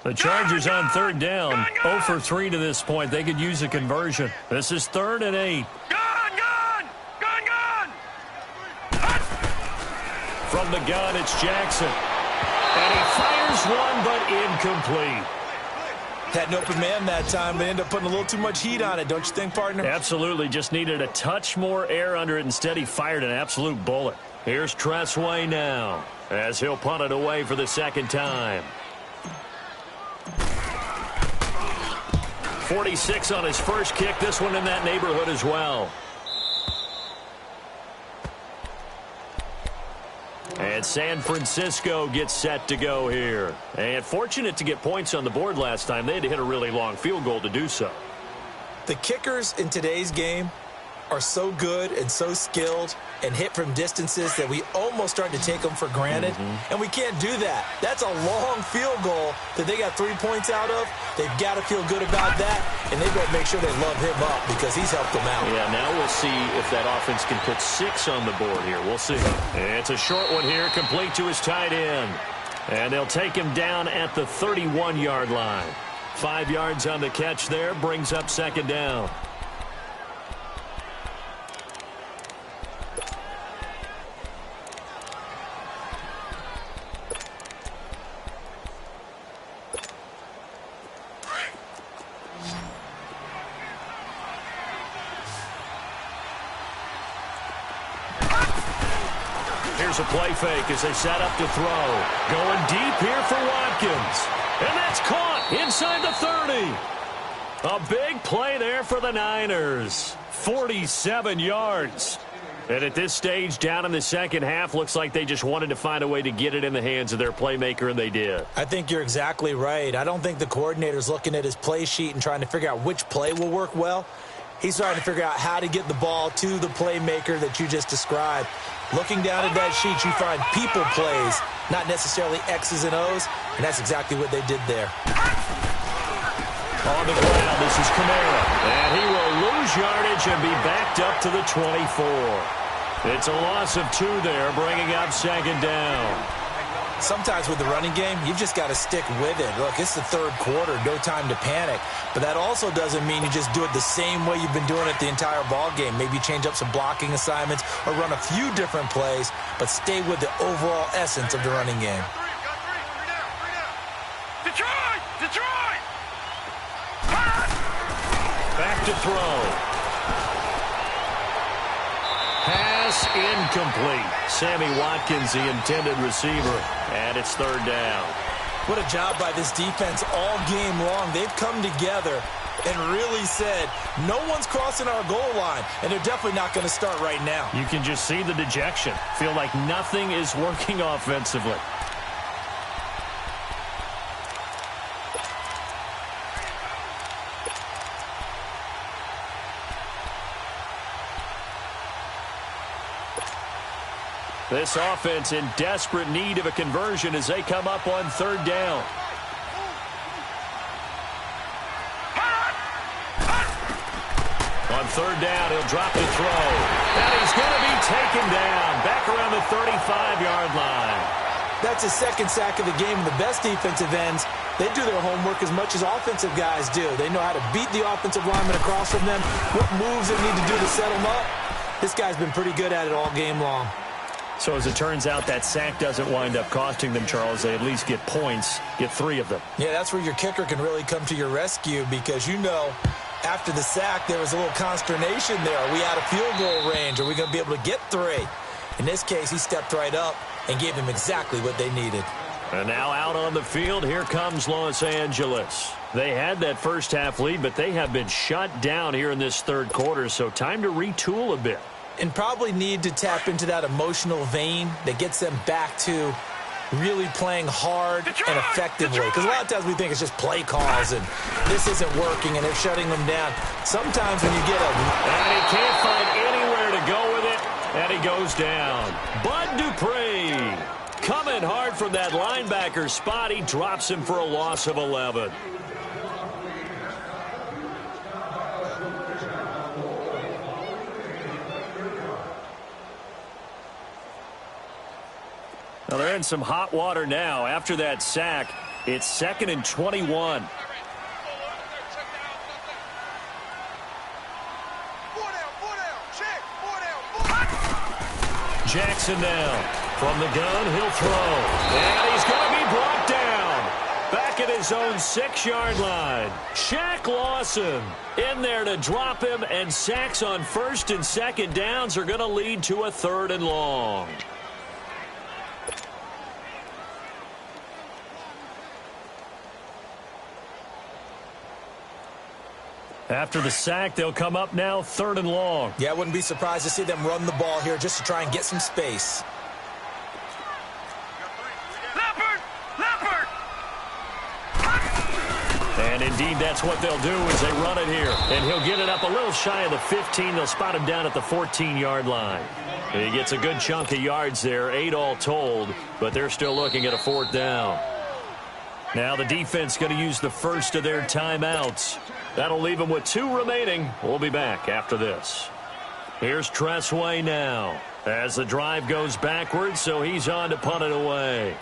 The Chargers on third down, 0 for 3 to this point. They could use a conversion. This is 3rd and 8. From the gun, it's Jackson. And he fires one, but incomplete. Had an open man that time, but ended up putting a little too much heat on it, don't you think, partner? Absolutely. Just needed a touch more air under it. Instead, he fired an absolute bullet. Here's Tressway now, as he'll punt it away for the second time. 46 on his first kick. This one in that neighborhood as well. And San Francisco gets set to go here. And fortunate to get points on the board last time. They had to hit a really long field goal to do so. The kickers in today's game are so good and so skilled and hit from distances that we almost start to take them for granted. And we can't do that. That's a long field goal that they got 3 points out of. They've got to feel good about that, and they better make sure they love him up because he's helped them out. Yeah, now we'll see if that offense can put 6 on the board here. We'll see. It's a short one here, complete to his tight end. And they'll take him down at the 31-yard line. 5 yards on the catch there, brings up second down. Here's a play fake as they set up to throw. Going deep here for Watkins. And that's caught inside the 30. A big play there for the Niners. 47 yards. And at this stage, down in the second half, looks like they just wanted to find a way to get it in the hands of their playmaker, and they did. I think you're exactly right. I don't think the coordinator's looking at his play sheet and trying to figure out which play will work well. He's trying to figure out how to get the ball to the playmaker that you just described. Looking down at that sheet, you find people plays, not necessarily X's and O's, and that's exactly what they did there. On the ground, this is Kamara, and he will lose yardage and be backed up to the 24. It's a loss of 2 there, bringing up second down. Sometimes with the running game, you've just got to stick with it. Look, it's the third quarter, no time to panic. But that also doesn't mean you just do it the same way you've been doing it the entire ball game. Maybe change up some blocking assignments or run a few different plays, but stay with the overall essence of the running game. Detroit! Detroit! Back to throw. Pass incomplete. Sammy Watkins, the intended receiver, and it's third down. What a job by this defense all game long. They've come together and really said, no one's crossing our goal line, and they're definitely not going to start right now. You can just see the dejection. Feel like nothing is working offensively. This offense in desperate need of a conversion as they come up on third down. On third down, he'll drop the throw. And he's going to be taken down back around the 35-yard line. That's his second sack of the game, and the best defensive ends, they do their homework as much as offensive guys do. They know how to beat the offensive lineman across from them, what moves they need to do to set them up. This guy's been pretty good at it all game long. So as it turns out, that sack doesn't wind up costing them, Charles. They at least get points, get 3 of them. Yeah, that's where your kicker can really come to your rescue because, you know, after the sack, there was a little consternation there. Are we out of field goal range? Are we going to be able to get 3? In this case, he stepped right up and gave them exactly what they needed. And now out on the field, here comes Los Angeles. They had that first half lead, but they have been shut down here in this third quarter, so time to retool a bit. And probably need to tap into that emotional vein that gets them back to really playing hard and effectively. Because a lot of times we think it's just play calls and this isn't working and they're shutting them down. Sometimes when you get a... And he can't find anywhere to go with it, and he goes down. Bud Dupree coming hard from that linebacker spot. He drops him for a loss of 11. Now they're in some hot water now. After that sack, It's 2nd and 21. Jackson now. From the gun, he'll throw. And he's going to be brought down. Back at his own 6-yard line. Shaq Lawson in there to drop him, and sacks on 1st and 2nd downs are going to lead to a 3rd and long. After the sack, they'll come up now 3rd and long. Yeah, I wouldn't be surprised to see them run the ball here just to try and get some space. And indeed, that's what they'll do as they run it here. And he'll get it up a little shy of the 15. They'll spot him down at the 14-yard line. He gets a good chunk of yards there, 8 all told, but they're still looking at a 4th down. Now the defense going to use the first of their timeouts. That'll leave them with 2 remaining. We'll be back after this. Here's Tressway now as the drive goes backwards, so he's on to punt it away.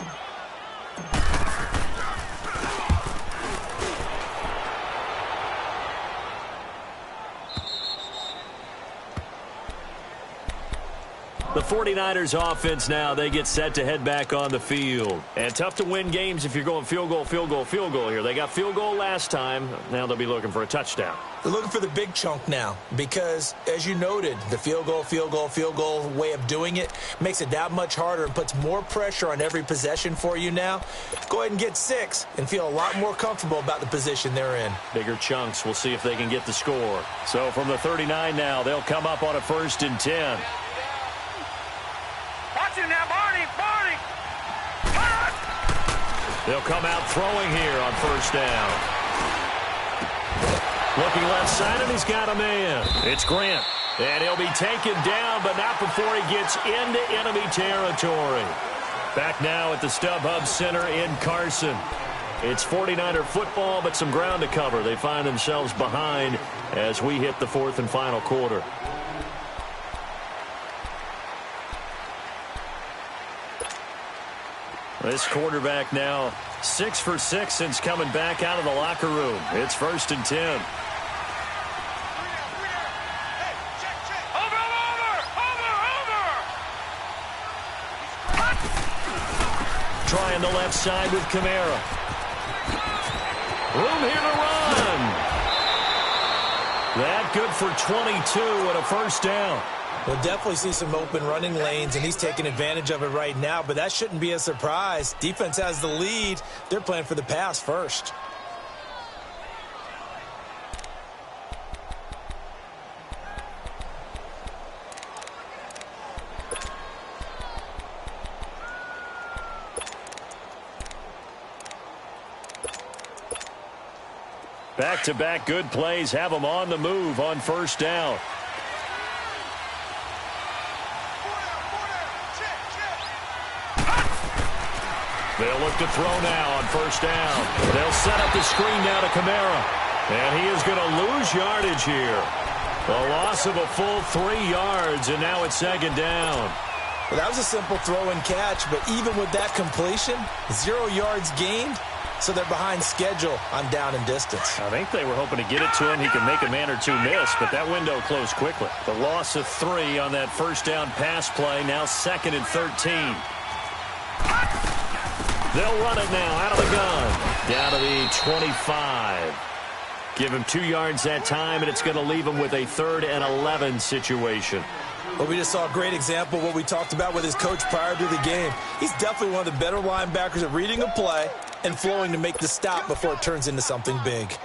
The 49ers offense now, they get set to head back on the field. And tough to win games if you're going field goal, field goal, field goal here. They got field goal last time. Now they'll be looking for a touchdown. They're looking for the big chunk now because, as you noted, the field goal way of doing it makes it that much harder and puts more pressure on every possession for you now. Go ahead and get 6 and feel a lot more comfortable about the position they're in. Bigger chunks. We'll see if they can get the score. So from the 39 now, they'll come up on a 1st and 10. Watch him now, Barney! They'll come out throwing here on 1st down. Looking left side, and he's got a man. It's Grant. And he'll be taken down, but not before he gets into enemy territory. Back now at the StubHub Center in Carson. It's 49er football, but some ground to cover. They find themselves behind as we hit the 4th and final quarter. This quarterback now 6 for 6 since coming back out of the locker room. It's 1st and 10. Trying the left side with Kamara. Room here to run. That good for 22 and a 1st down. We'll definitely see some open running lanes, and he's taking advantage of it right now, but that shouldn't be a surprise. Defense has the lead. They're playing for the pass first. Back-to-back good plays have them on the move on 1st down. They'll look to throw now on 1st down. They'll set up the screen now to Kamara. And he is going to lose yardage here. A loss of a full 3 yards, and now it's 2nd down. Well, that was a simple throw and catch, but even with that completion, 0 yards gained, so they're behind schedule on down and distance. I think they were hoping to get it to him. He could make a man or two miss, but that window closed quickly. The loss of 3 on that 1st down pass play, now 2nd and 13. They'll run it now out of the gun. Down to the 25. Give him 2 yards that time, and it's going to leave him with a 3rd and 11 situation. Well, we just saw a great example of what we talked about with his coach prior to the game. He's definitely one of the better linebackers at reading a play and flowing to make the stop before it turns into something big.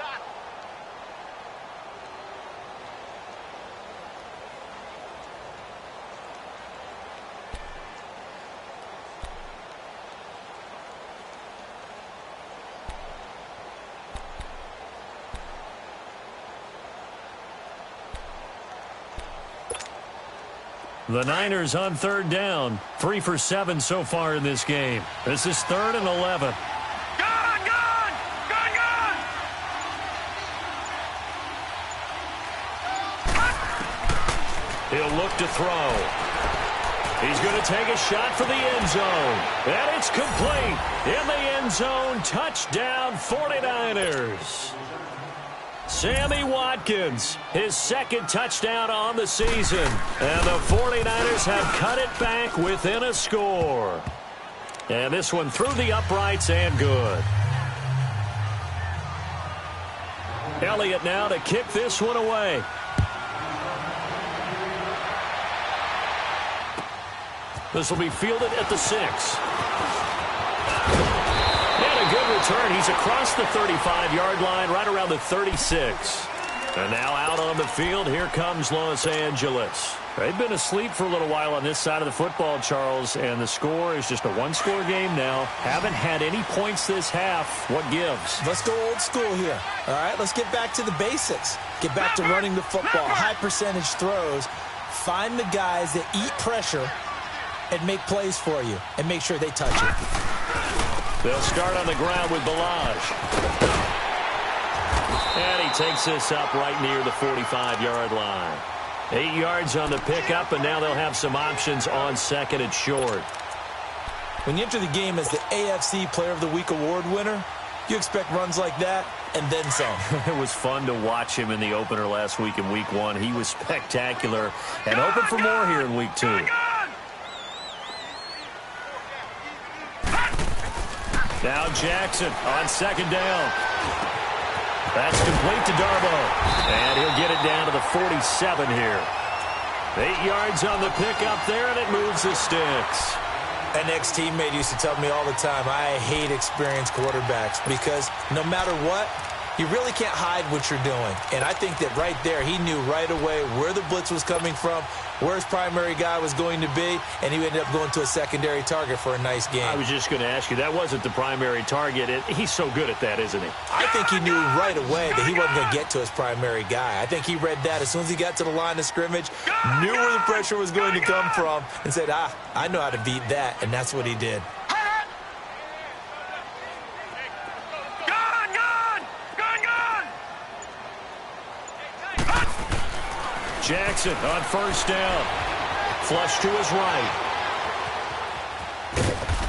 The Niners on 3rd down. 3 for 7 so far in this game. This is 3rd and 11. He'll look to throw. He's going to take a shot for the end zone. And it's complete. In the end zone, touchdown 49ers. Sammy Watkins, his second touchdown on the season. And the 49ers have cut it back within a score. And this one through the uprights and good. Elliott now to kick this one away. This will be fielded at the 6. And a good return. He's across the 35-yard line, right around the 36. And now out on the field, here comes Los Angeles. They've been asleep for a little while on this side of the football, Charles, and the score is just a one-score game now. Haven't had any points this half. What gives? Let's go old school here. All right, let's get back to the basics. Get back to running the football, high-percentage throws. Find the guys that eat pressure and make plays for you, and make sure they touch it. They'll start on the ground with Balaj. And he takes this up right near the 45-yard line. 8 yards on the pickup, and now they'll have some options on second and short. When you enter the game as the AFC Player of the Week award winner, you expect runs like that and then some. It was fun to watch him in the opener last week in Week 1. He was spectacular and hoping for more here in Week 2. Now Jackson on second down. That's complete to Darboh. And he'll get it down to the 47 here. 8 yards on the pickup there, and it moves the sticks. An ex-teammate used to tell me all the time, I hate experienced quarterbacks because no matter what, you really can't hide what you're doing. And I think that right there, he knew right away where the blitz was coming from, where his primary guy was going to be, and he ended up going to a secondary target for a nice game. I was just going to ask you, that wasn't the primary target. He's so good at that, isn't he? I think he knew right away that he wasn't going to get to his primary guy. I think he read that as soon as he got to the line of scrimmage, knew where the pressure was going to come from, and said, I know how to beat that, and that's what he did. Jackson on first down. Flush to his right.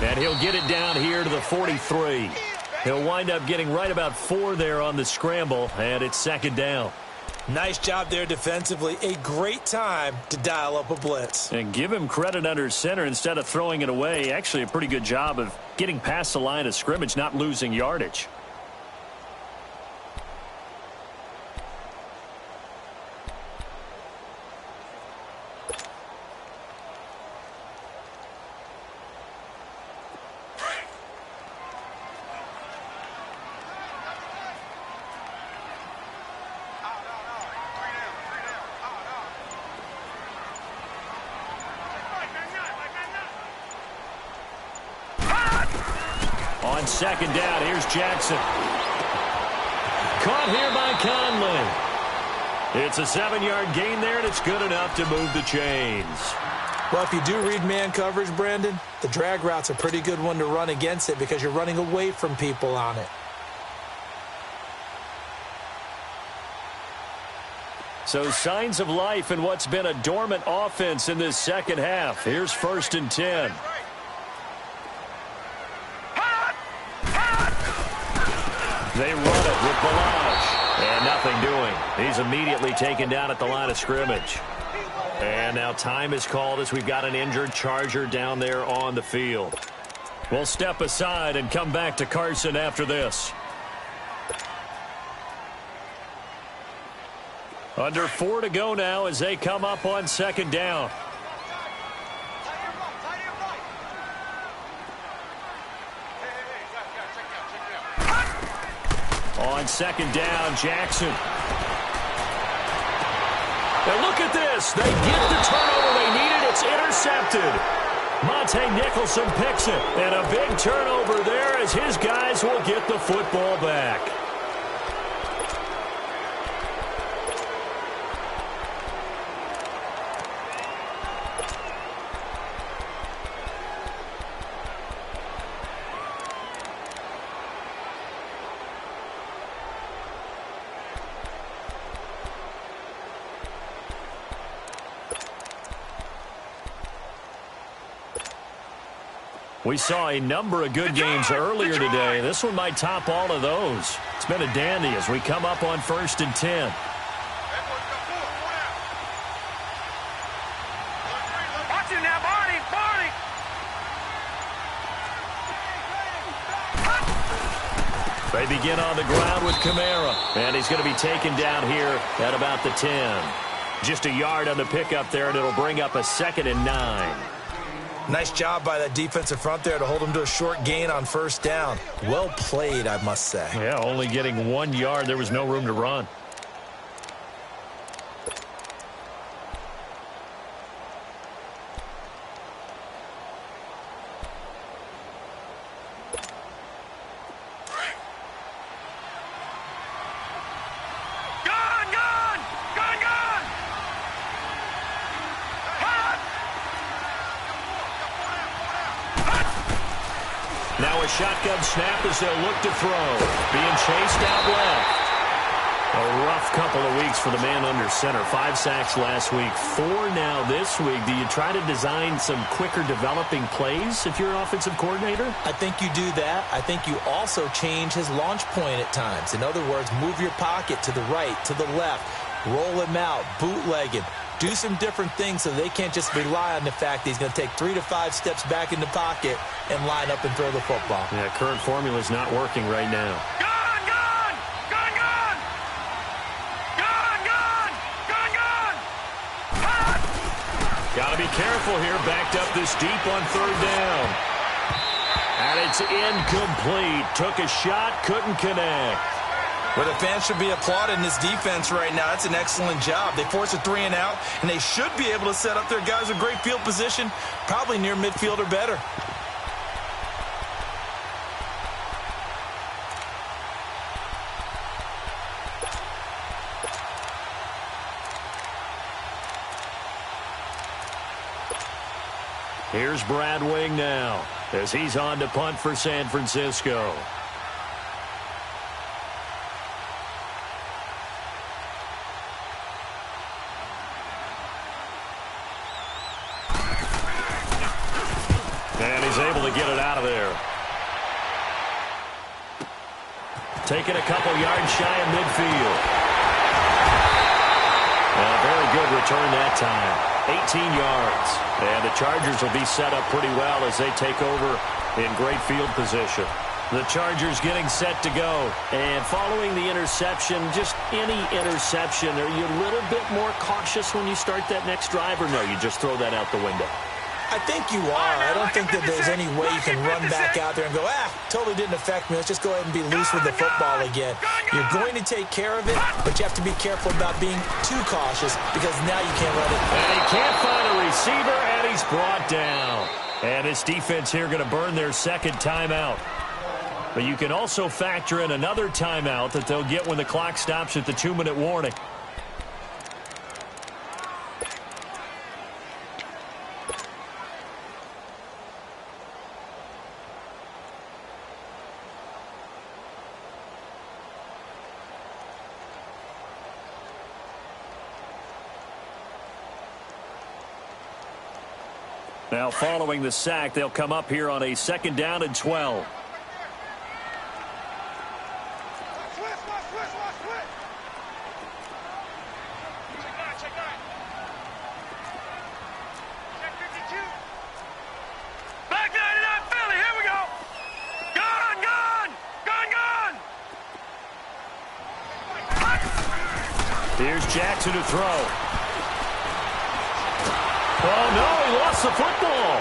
And he'll get it down here to the 43. He'll wind up getting right about 4 there on the scramble, and it's second down. Nice job there defensively. A great time to dial up a blitz. And give him credit under center instead of throwing it away. Actually a pretty good job of getting past the line of scrimmage, not losing yardage. On second down, here's Jackson. Caught here by Conley. It's a 7-yard gain there, and it's good enough to move the chains. Well, if you do read man coverage, Brandon, the drag route's a pretty good one to run against it because you're running away from people on it. So signs of life in what's been a dormant offense in this second half. Here's first and 10. They run it with Balaj. And nothing doing. He's immediately taken down at the line of scrimmage. And now time is called as we've got an injured Charger down there on the field. We'll step aside and come back to Carson after this. Under 4 to go now as they come up on second down. On second down, Jackson. And look at this. They get the turnover they needed. It's intercepted. Monte Nicholson picks it. And a big turnover there as his guys will get the football back. We saw a number of good games earlier today. This one might top all of those. It's been a dandy as we come up on 1st and 10. Watch it now, Barney. They begin on the ground with Kamara. And he's going to be taken down here at about the 10. Just a yard on the pickup there, and it'll bring up a 2nd and 9. Nice job by that defensive front there to hold him to a short gain on 1st down. Well played, I must say. Yeah, only getting 1 yard. There was no room to run. Now a shotgun snap as they'll look to throw. Being chased out left. A rough couple of weeks for the man under center. 5 sacks last week, 4 now this week. Do you try to design some quicker developing plays if you're an offensive coordinator? I think you do that. I think you also change his launch point at times. In other words, move your pocket to the right, to the left, roll him out, bootleg him. Do some different things so they can't just rely on the fact that he's going to take 3 to 5 steps back in the pocket and line up and throw the football. Yeah, current formula is not working right now. Got to be careful here. Backed up this deep on 3rd down. And it's incomplete. Took a shot, couldn't connect. Well, the fans should be applauding this defense right now. That's an excellent job. They force a 3 and out, and they should be able to set up their guys with great field position, probably near midfield or better. Here's Brad Wing now as he's on to punt for San Francisco. And he's able to get it out of there. Taking a couple yards shy of midfield. A very good return that time. 18 yards. And the Chargers will be set up pretty well as they take over in great field position. The Chargers getting set to go. And following the interception, just any interception, are you a little bit more cautious when you start that next drive, or no, you just throw that out the window? I think you are. I don't think that there's any way you can run back out there and go, totally didn't affect me. Let's just go ahead and be loose with the football again. You're going to take care of it, but you have to be careful about being too cautious because now you can't run it. And he can't find a receiver, and he's brought down. And this defense here going to burn their 2nd timeout. But you can also factor in another timeout that they'll get when the clock stops at the 2-minute warning. Now following the sack, they'll come up here on a 2nd down and 12. Here's Jackson to throw. Oh, no, he lost the football.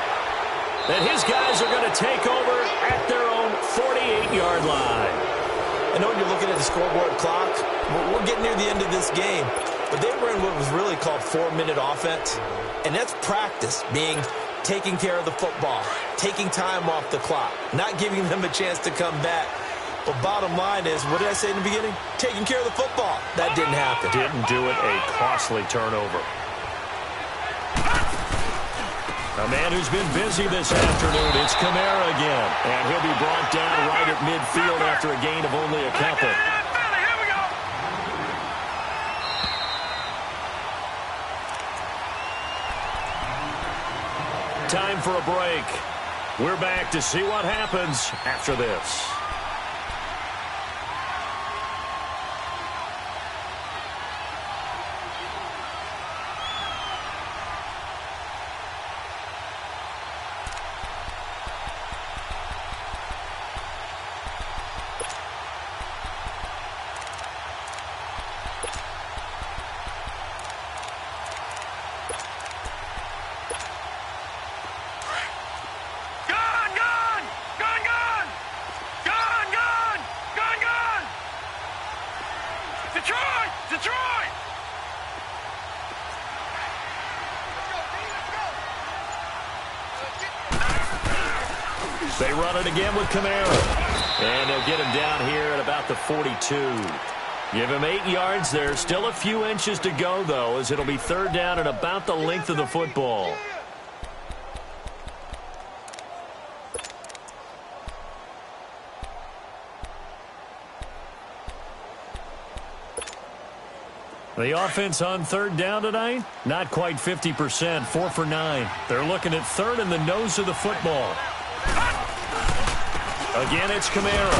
And his guys are going to take over at their own 48-yard line. I know when you're looking at the scoreboard clock, we're getting near the end of this game. But they were in what was really called 4-minute offense. And that's practice, being taking care of the football, taking time off the clock, not giving them a chance to come back. But bottom line is, what did I say in the beginning? Taking care of the football. That didn't happen. Didn't do it. A costly turnover. A man who's been busy this afternoon, it's Kamara again. And he'll be brought down right at midfield after a gain of only a couple. Time for a break. We're back to see what happens after this. Detroit! They run it again with Kamara. And they'll get him down here at about the 42. Give him 8 yards there. Still a few inches to go, though, as it'll be third down and about the length of the football. The offense on third down tonight, not quite 50%, 4 for 9. They're looking at third in the nose of the football. Again, it's Kamara.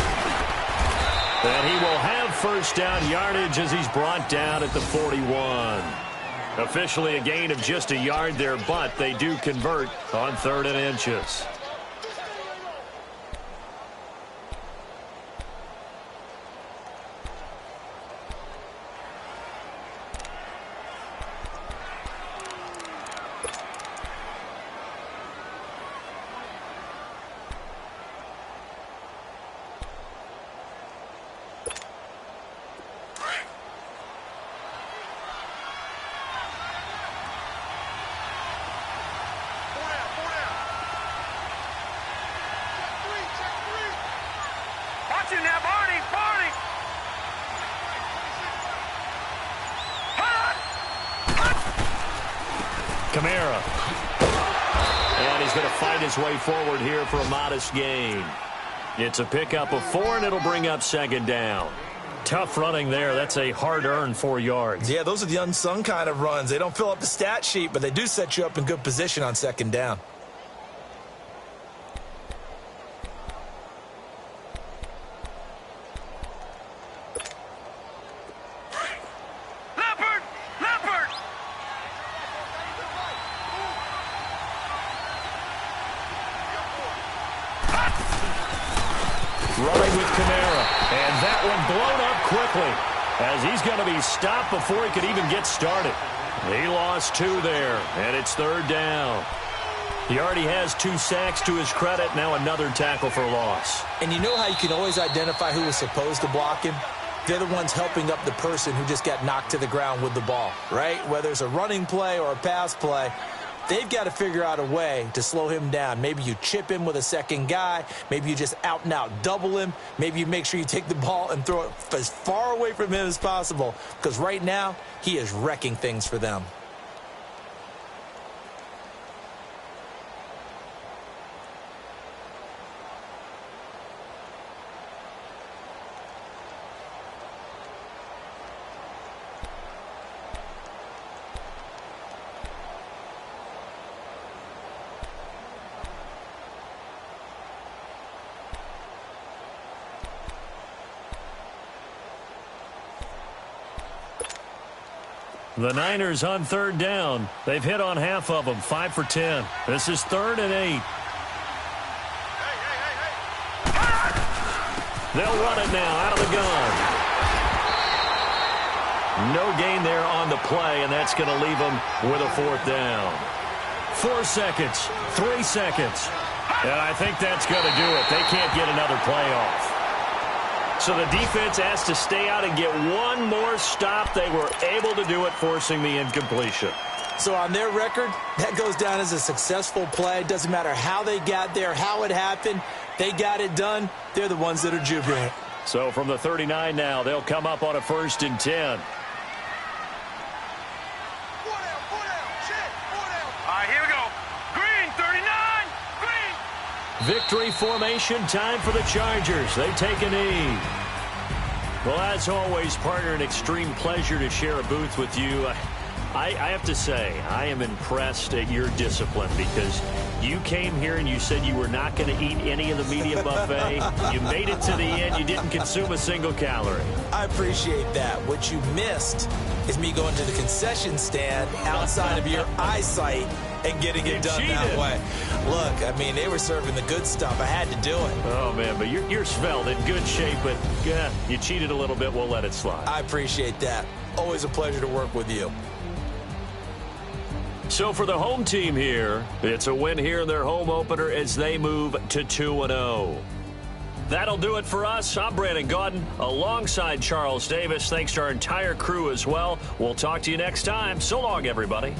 And he will have first down yardage as he's brought down at the 41. Officially a gain of just a yard there, but they do convert on 3rd and inches. Now, Barney! Kamara. And he's going to fight his way forward here for a modest gain. It's a pickup of 4, and it'll bring up 2nd down. Tough running there. That's a hard-earned 4 yards. Yeah, those are the unsung kind of runs. They don't fill up the stat sheet, but they do set you up in good position on 2nd down. Running with Kamara. And that one blown up quickly as he's going to be stopped before he could even get started. He lost 2 there, and it's 3rd down. He already has 2 sacks to his credit. Now another tackle for loss. And you know how you can always identify who was supposed to block him? They're the ones helping up the person who just got knocked to the ground with the ball, right? Whether it's a running play or a pass play, they've got to figure out a way to slow him down. Maybe you chip him with a second guy. Maybe you just out-and-out double him. Maybe you make sure you take the ball and throw it as far away from him as possible, because right now he is wrecking things for them. The Niners on 3rd down. They've hit on half of them, 5 for 10. This is 3rd and 8. They'll run it now out of the gun. No gain there on the play, and that's going to leave them with a 4th down. 4 seconds, 3 seconds. And I think that's going to do it. They can't get another play off. So the defense has to stay out and get one more stop. They were able to do it, forcing the incompletion. So on their record, that goes down as a successful play. Doesn't matter how they got there, how it happened. They got it done. They're the ones that are jubilant. So from the 39 now, they'll come up on a 1st and 10. Here we go. Green, 39. Green. Victory formation time for the Chargers. They take a knee. Well, as always, partner, an extreme pleasure to share a booth with you. I have to say, I am impressed at your discipline, because You came here and you said you were not going to eat any of the media buffet. You made it to the end. You didn't consume a single calorie. I appreciate that. What you missed is me going to the concession stand outside of your eyesight and getting it done that way. Look, I mean, they were serving the good stuff. I had to do it. Oh, man, but you're svelte, in good shape, but you cheated a little bit. We'll let it slide. I appreciate that. Always a pleasure to work with you. So for the home team here, it's a win here in their home opener as they move to 2-0. That'll do it for us. I'm Brandon Gaudin alongside Charles Davis. Thanks to our entire crew as well. We'll talk to you next time. So long, everybody.